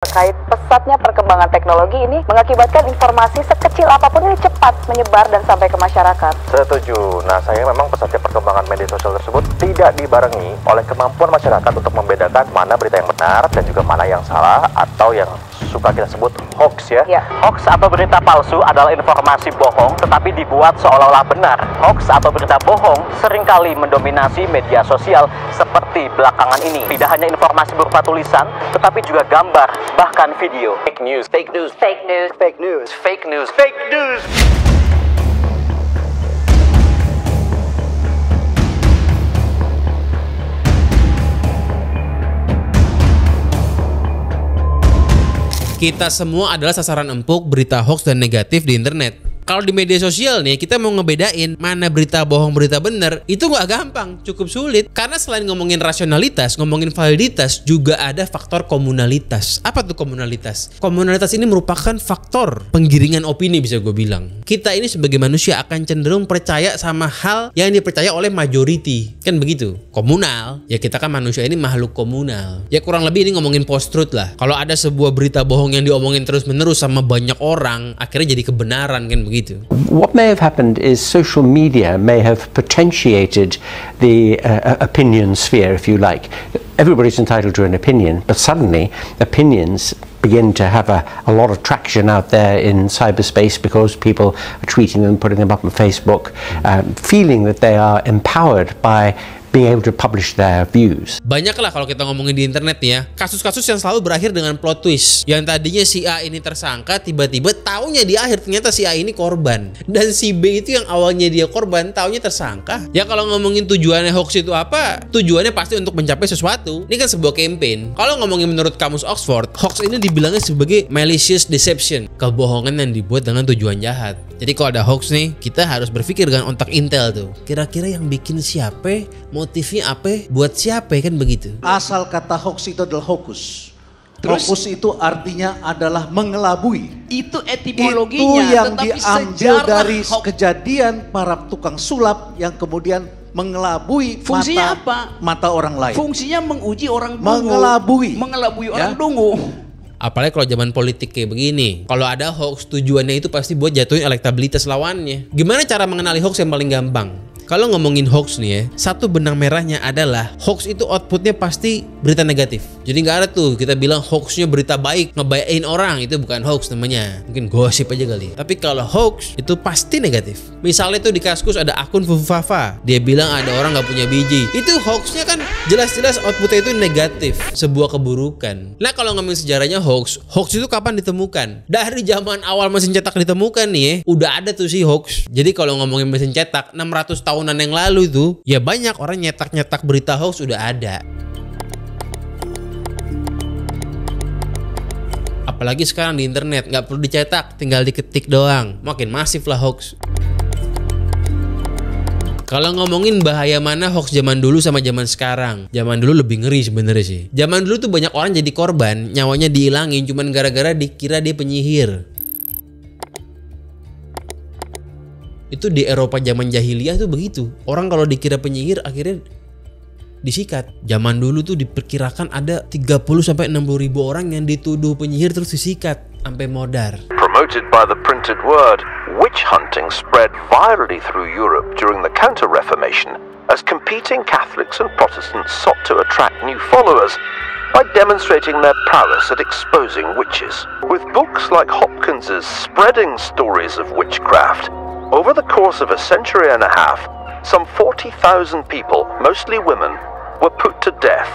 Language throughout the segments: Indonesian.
Terkait pesatnya perkembangan teknologi ini mengakibatkan informasi sekecil apapun ini cepat menyebar dan sampai ke masyarakat. Setuju. Nah, saya memang pesatnya perkembangan media sosial tersebut tidak dibarengi oleh kemampuan masyarakat untuk membedakan mana berita yang benar dan juga mana yang salah atau yang suka kita sebut hoax ya. Hoax atau berita palsu adalah informasi bohong tetapi dibuat seolah-olah benar. Hoax atau berita bohong seringkali mendominasi media sosial seperti belakangan ini. Tidak hanya informasi berupa tulisan, tetapi juga gambar, bahkan video. Fake news, fake news, fake news, fake news, fake news, fake news. Kita semua adalah sasaran empuk berita hoax dan negatif di internet. Kalau di media sosial nih, kita mau ngebedain mana berita bohong, berita bener, itu nggak gampang, cukup sulit. Karena selain ngomongin rasionalitas, ngomongin validitas, juga ada faktor komunalitas. Apa tuh komunalitas? Komunalitas ini merupakan faktor penggiringan opini, bisa gue bilang. Kita ini sebagai manusia akan cenderung percaya sama hal yang dipercaya oleh majority. Kan begitu? Komunal, ya kita kan manusia ini makhluk komunal. Ya kurang lebih ini ngomongin post-truth lah. Kalau ada sebuah berita bohong yang diomongin terus-menerus sama banyak orang, akhirnya jadi kebenaran, kan begitu. What may have happened is social media may have potentiated the opinion sphere, if you like. Everybody's entitled to an opinion, but suddenly opinions begin to have a lot of traction out there in cyberspace because people are tweeting them, putting them up on Facebook, feeling that they are empowered by being able to publish their views. Banyak lah kalau kita ngomongin di internet ya, kasus-kasus yang selalu berakhir dengan plot twist. Yang tadinya si A ini tersangka, tiba-tiba taunya di akhir ternyata si A ini korban. Dan si B itu yang awalnya dia korban, taunya tersangka. Ya kalau ngomongin tujuannya hoax itu apa? Tujuannya pasti untuk mencapai sesuatu. Ini kan sebuah campaign. Kalau ngomongin menurut kamus Oxford, hoax ini dibilangnya sebagai malicious deception, kebohongan yang dibuat dengan tujuan jahat. Jadi kalau ada hoax nih, kita harus berpikir dengan otak intel tuh. Kira-kira yang bikin siapa? Motifnya apa? Buat siapa? Kan begitu. Asal kata hoax itu adalah hokus. Terus? Hokus itu artinya adalah mengelabui. Itu etimologinya. Itu yang tetapi diambil sejarah dari hoax. kejadian para tukang sulap yang kemudian mengelabui Fungsinya apa? mata orang lain. Fungsinya menguji orang dungu. Mengelabui. Orang Ya. dungu. Apalagi kalau zaman politik kayak begini. Kalau ada hoax, tujuannya itu pasti buat jatuhin elektabilitas lawannya. Gimana cara mengenali hoax yang paling gampang? Kalau ngomongin hoax nih ya, satu benang merahnya adalah hoax itu outputnya pasti berita negatif. Jadi nggak ada tuh kita bilang hoaxnya berita baik, ngebayain orang, itu bukan hoax namanya. Mungkin gosip aja kali. Tapi kalau hoax itu pasti negatif. Misalnya tuh di Kaskus ada akun Fufafa, dia bilang ada orang nggak punya biji. Itu hoaxnya kan jelas-jelas outputnya itu negatif, sebuah keburukan. Nah kalau ngomongin sejarahnya hoax itu kapan ditemukan? Dari zaman awal mesin cetak ditemukan nih ya, udah ada tuh si hoax. Jadi kalau ngomongin mesin cetak 600 tahunan yang lalu itu, ya banyak orang nyetak-nyetak berita hoax udah ada. Apalagi sekarang di internet, nggak perlu dicetak, tinggal diketik doang. Makin masif lah hoax. Kalau ngomongin bahaya mana hoax zaman dulu sama zaman sekarang, zaman dulu lebih ngeri sebenarnya sih. Zaman dulu tuh banyak orang jadi korban, nyawanya dihilangin cuman gara-gara dikira dia penyihir. Itu di Eropa zaman jahiliyah tuh begitu. Orang kalau dikira penyihir akhirnya disikat. Zaman dulu tuh diperkirakan ada 30-60 ribu orang yang dituduh penyihir terus disikat sampai modar. Promoted by the printed word, witch hunting spread virally through Europe during the Counter-Reformation as competing Catholics and Protestants sought to attract new followers by demonstrating their prowess at exposing witches. With books like Hopkins's spreading stories of witchcraft, over the course of a century and a half, some 40,000 people, mostly women, were put to death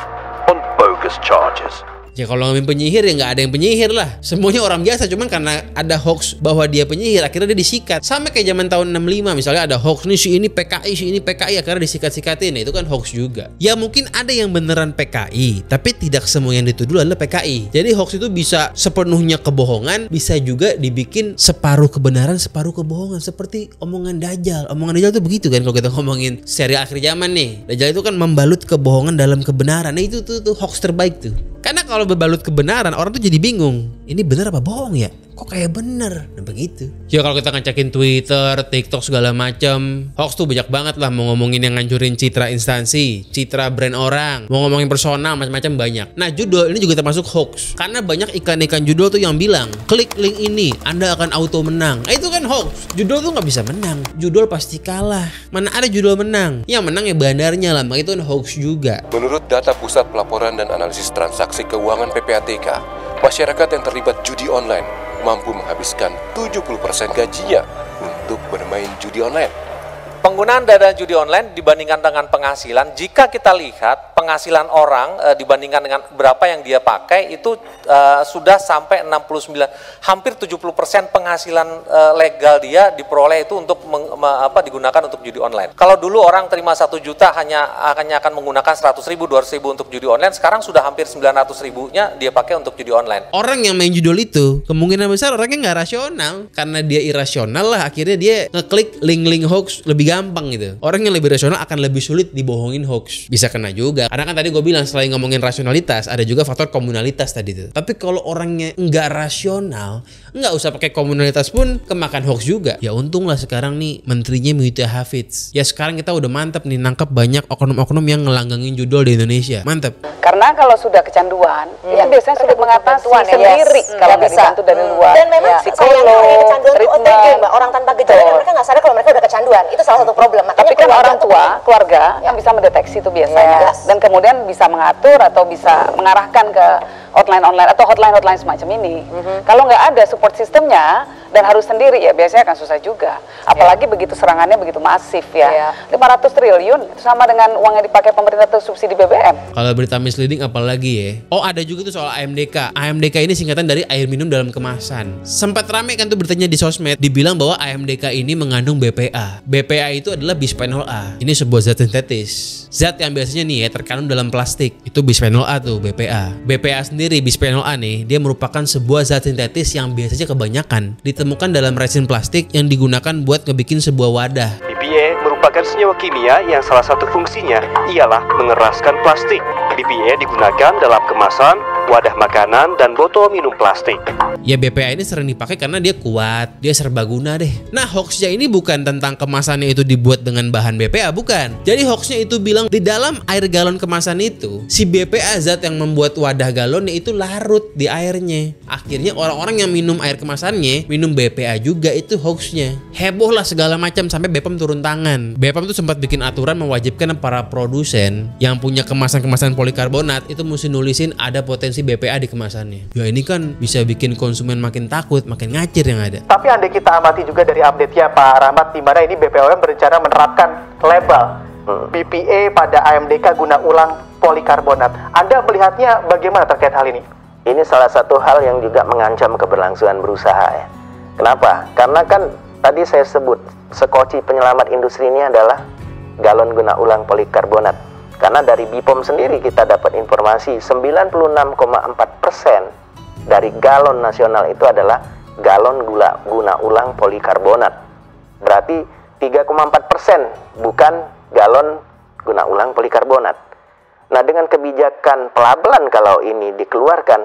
on bogus charges. Ya kalau ngomongin penyihir ya nggak ada yang penyihir lah. Semuanya orang biasa, cuman karena ada hoax bahwa dia penyihir akhirnya dia disikat. Sama kayak zaman tahun 65 misalnya ada hoax nih si ini PKI akhirnya disikat-sikatin. Nah, itu kan hoax juga. Ya mungkin ada yang beneran PKI, tapi tidak semua yang dituduh adalah PKI. Jadi hoax itu bisa sepenuhnya kebohongan, bisa juga dibikin separuh kebenaran, separuh kebohongan. Seperti omongan Dajjal. Omongan Dajjal tuh begitu kan kalau kita ngomongin serial akhir zaman nih. Dajjal itu kan membalut kebohongan dalam kebenaran. Nah itu tuh hoax terbaik tuh. Karena kalau berbalut kebenaran, orang tuh jadi bingung. Ini benar apa bohong ya? kok kayak bener. Nah begitu. Ya kalau kita ngecekin Twitter, TikTok segala macam, hoax tuh banyak banget lah. Mau ngomongin yang ngancurin citra instansi, citra brand orang, mau ngomongin personal, macam-macam banyak. Nah judul ini juga termasuk hoax, karena banyak iklan-iklan judul tuh yang bilang klik link ini Anda akan auto menang. Itu kan hoax. Judul tuh nggak bisa menang, judul pasti kalah. Mana ada judul menang? Yang menang ya bandarnya lah, itu kan hoax juga. Menurut data Pusat Pelaporan dan Analisis Transaksi Keuangan PPATK, masyarakat yang terlibat judi online mampu menghabiskan 70% gajinya untuk bermain judi online. Penggunaan dana judi online dibandingkan dengan penghasilan, jika kita lihat penghasilan orang dibandingkan dengan berapa yang dia pakai itu sudah sampai 69, hampir 70% penghasilan legal dia diperoleh itu untuk digunakan untuk judi online. Kalau dulu orang terima 1 juta hanya akan menggunakan 100 ribu, 200 ribu untuk judi online, sekarang sudah hampir 900 ribunya dia pakai untuk judi online. Orang yang main judul itu kemungkinan besar orangnya nggak rasional, karena dia irasional lah akhirnya dia ngeklik link-link hoax lebih gampang gitu. Orang yang lebih rasional akan lebih sulit dibohongin hoax. Bisa kena juga. Karena kan tadi gue bilang selain ngomongin rasionalitas, ada juga faktor komunalitas tadi tuh. Tapi kalau orangnya nggak rasional, nggak usah pakai komunalitas pun kemakan hoax juga. Ya untunglah sekarang nih menterinya Muhyiddin Hafiz. Ya sekarang kita udah mantap nih nangkep banyak oknum-oknum yang ngelanggengin judul di Indonesia. Mantap. Karena kalau sudah kecanduan, ya biasanya sulit mengatasi sendiri kalau nggak dibantu dari luar. Dan memang sayangnya orang yang kecanduan itu OTG, Mbak. Orang tanpa gejala kan mereka nggak sadar kalau mereka udah kecanduan. Itu salah satu problem. Makanya tapi kan orang tua, keluarga yang bisa mendeteksi itu biasanya, dan kemudian bisa mengatur atau bisa mengarahkan ke hotline online atau hotline semacam ini. Kalau nggak ada support sistemnya dan harus sendiri ya biasanya akan susah juga. Apalagi begitu serangannya begitu masif ya. 500 triliun itu sama dengan uang yang dipakai pemerintah untuk subsidi BBM. Kalau berita misleading apalagi ya. Oh ada juga tuh soal AMDK. AMDK ini singkatan dari air minum dalam kemasan. Sempat rame kan tuh beritanya di sosmed, dibilang bahwa AMDK ini mengandung BPA. BPA itu adalah bisphenol A. Ini sebuah zat sintetis. Zat yang biasanya nih ya terkandung dalam plastik. Itu bisphenol A tuh, BPA. BPA sendiri, bisphenol A nih, dia merupakan sebuah zat sintetis yang biasanya kebanyakan ditemukan dalam resin plastik yang digunakan buat ngebikin sebuah wadah. BPA merupakan senyawa kimia yang salah satu fungsinya ialah mengeraskan plastik. BPA digunakan dalam kemasan, wadah makanan, dan botol minum plastik. Ya BPA ini sering dipakai karena dia kuat, dia serbaguna deh. Nah hoaxnya ini bukan tentang kemasannya itu dibuat dengan bahan BPA, bukan. Jadi hoaxnya itu bilang di dalam air galon kemasan itu, si BPA zat yang membuat wadah galonnya itu larut di airnya. Akhirnya orang-orang yang minum air kemasannya, minum BPA juga, itu hoaxnya. Heboh lah segala macam sampai BPOM turun tangan. BPOM tuh sempat bikin aturan mewajibkan para produsen yang punya kemasan-kemasan polikarbonat itu mesti nulisin ada potensi BPA di kemasannya. Ya ini kan bisa bikin konsumen makin takut, makin ngacir yang ada. Tapi andai kita amati juga dari update-nya Pak Rahmat, di mana ini BPOM berencana menerapkan label BPA pada AMDK guna ulang polikarbonat. Anda melihatnya bagaimana terkait hal ini? Ini salah satu hal yang juga mengancam keberlangsungan berusaha ya. Kenapa? Karena kan tadi saya sebut sekoci penyelamat industri ini adalah galon guna ulang polikarbonat. Karena dari BPOM sendiri kita dapat informasi 96,4% dari galon nasional itu adalah galon guna ulang polikarbonat. Berarti 3,4% bukan galon guna ulang polikarbonat. Nah dengan kebijakan pelabelan kalau ini dikeluarkan,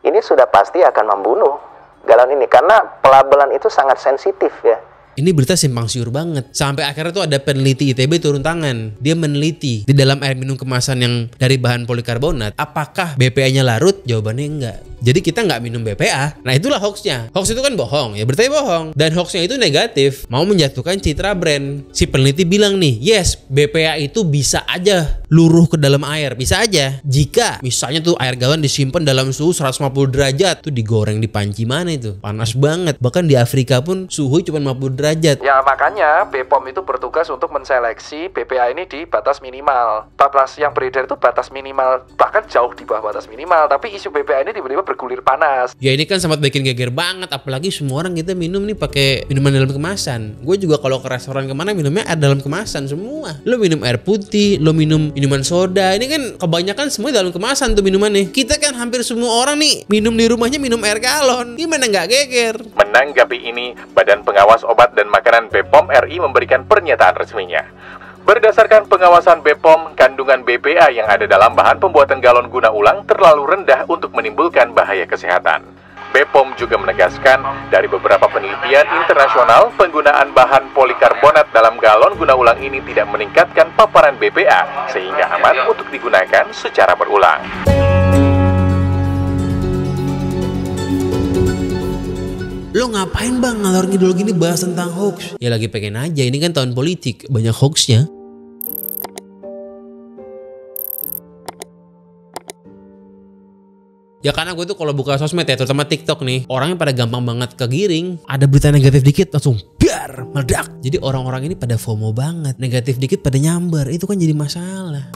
ini sudah pasti akan membunuh galon ini. Karena pelabelan itu sangat sensitif ya. Ini berita simpang siur banget. Sampai akhirnya tuh ada peneliti ITB turun tangan. Dia meneliti di dalam air minum kemasan yang dari bahan polikarbonat, apakah BPA-nya larut? Jawabannya enggak. Jadi kita nggak minum BPA. Nah itulah hoaxnya. Hoax itu kan bohong, ya beritanya bohong. Dan hoaxnya itu negatif, mau menjatuhkan citra brand. Si peneliti bilang nih, yes, BPA itu bisa aja luruh ke dalam air, bisa aja. Jika misalnya tuh air galon disimpan dalam suhu 150 derajat, tuh digoreng di panci mana itu? Panas banget. Bahkan di Afrika pun suhu cuma 50 derajat. Ya makanya BPOM itu bertugas untuk menseleksi BPA ini di batas minimal. Batas yang beredar itu batas minimal, bahkan jauh di bawah batas minimal. Tapi isu BPA ini tiba-tiba bergulir panas. Ya ini kan sempat bikin geger banget, apalagi semua orang kita minum nih pakai minuman dalam kemasan. Gue juga kalau ke restoran kemana minumnya air dalam kemasan semua. Lo minum air putih, lo minum minuman soda, ini kan kebanyakan semua dalam kemasan tuh minumannya. Kita kan hampir semua orang nih minum di rumahnya minum air galon. Gimana nggak geger? Menanggapi ini, Badan Pengawas Obat dan Makanan BPOM RI memberikan pernyataan resminya. Berdasarkan pengawasan BPOM, kandungan BPA yang ada dalam bahan pembuatan galon guna ulang terlalu rendah untuk menimbulkan bahaya kesehatan. BPOM juga menegaskan dari beberapa penelitian internasional, penggunaan bahan polikarbonat dalam galon guna ulang ini tidak meningkatkan paparan BPA, sehingga aman untuk digunakan secara berulang. Lo ngapain bang ngalor ngidul gini bahas tentang hoax? Ya lagi pengen aja, ini kan tahun politik, banyak hoaxnya. Ya karena gue tuh kalau buka sosmed ya, terutama TikTok nih, orangnya pada gampang banget kegiring. Ada berita negatif dikit langsung biar meledak. Jadi orang-orang ini pada FOMO banget. Negatif dikit pada nyamber, itu kan jadi masalah.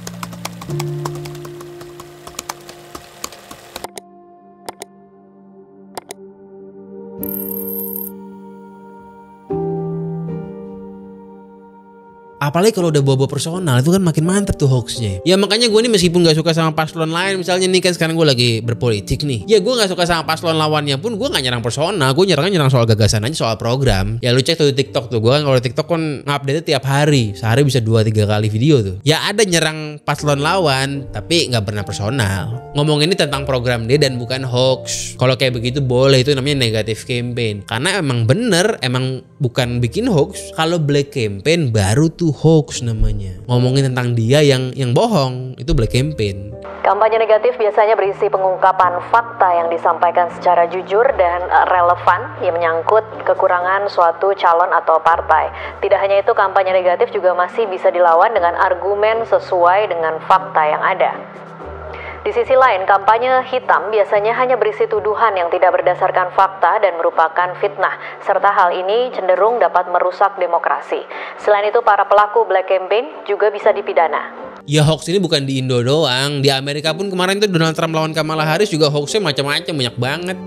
Apalagi kalau udah bawa-bawa personal, itu kan makin mantep tuh hoaxnya. Ya makanya gue nih meskipun gak suka sama paslon lain, misalnya nih kan sekarang gue lagi berpolitik nih, ya gue gak suka sama paslon lawannya pun gue gak nyerang personal, gue nyerang soal gagasan aja, soal program. Ya lu cek tuh di TikTok tuh, gue kan kalau TikTok kan ngupdate tiap hari, sehari bisa 2-3 kali video tuh. Ya ada nyerang paslon lawan, tapi gak pernah personal. Ngomong ini tentang program dia dan bukan hoax. Kalau kayak begitu boleh, itu namanya negatif campaign. Karena emang bener, emang bukan bikin hoax. Kalau black campaign baru tuh hoax namanya. Ngomongin tentang dia yang bohong, itu black campaign. Kampanye negatif biasanya berisi pengungkapan fakta yang disampaikan secara jujur dan relevan yang menyangkut kekurangan suatu calon atau partai. Tidak hanya itu, kampanye negatif juga masih bisa dilawan dengan argumen sesuai dengan fakta yang ada. Di sisi lain, kampanye hitam biasanya hanya berisi tuduhan yang tidak berdasarkan fakta dan merupakan fitnah, serta hal ini cenderung dapat merusak demokrasi. Selain itu, para pelaku black campaign juga bisa dipidana. Ya hoax ini bukan di Indo doang, di Amerika pun kemarin tuh Donald Trump lawan Kamala Harris juga hoaxnya macam-macam, banyak banget.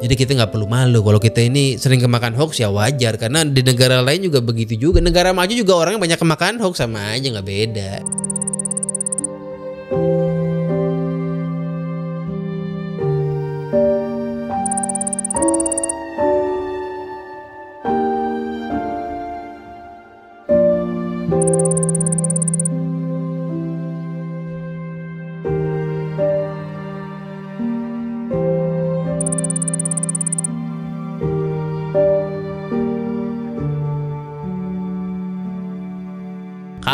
Jadi kita nggak perlu malu kalau kita ini sering kemakan hoax, ya wajar, karena di negara lain juga begitu juga. Negara maju juga orangnya banyak kemakan hoax, sama aja nggak beda.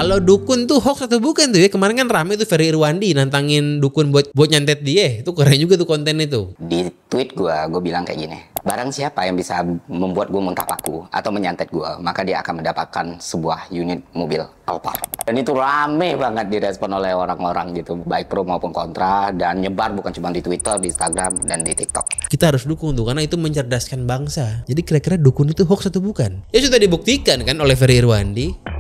Kalau dukun tuh hoax atau bukan tuh ya? Kemarin kan rame tuh Ferry Irwandi nantangin dukun buat nyantet dia. Itu keren juga tuh konten itu. Di tweet gue bilang kayak gini. Barang siapa yang bisa membuat gue muntah laku atau menyantet gue, maka dia akan mendapatkan sebuah unit mobil Alphard. Dan itu rame banget direspon oleh orang-orang gitu, baik pro maupun kontra, dan nyebar bukan cuma di Twitter, di Instagram, dan di TikTok. Kita harus dukung tuh, karena itu mencerdaskan bangsa. Jadi kira-kira dukun itu hoax atau bukan? Ya sudah dibuktikan kan oleh Ferry Irwandi.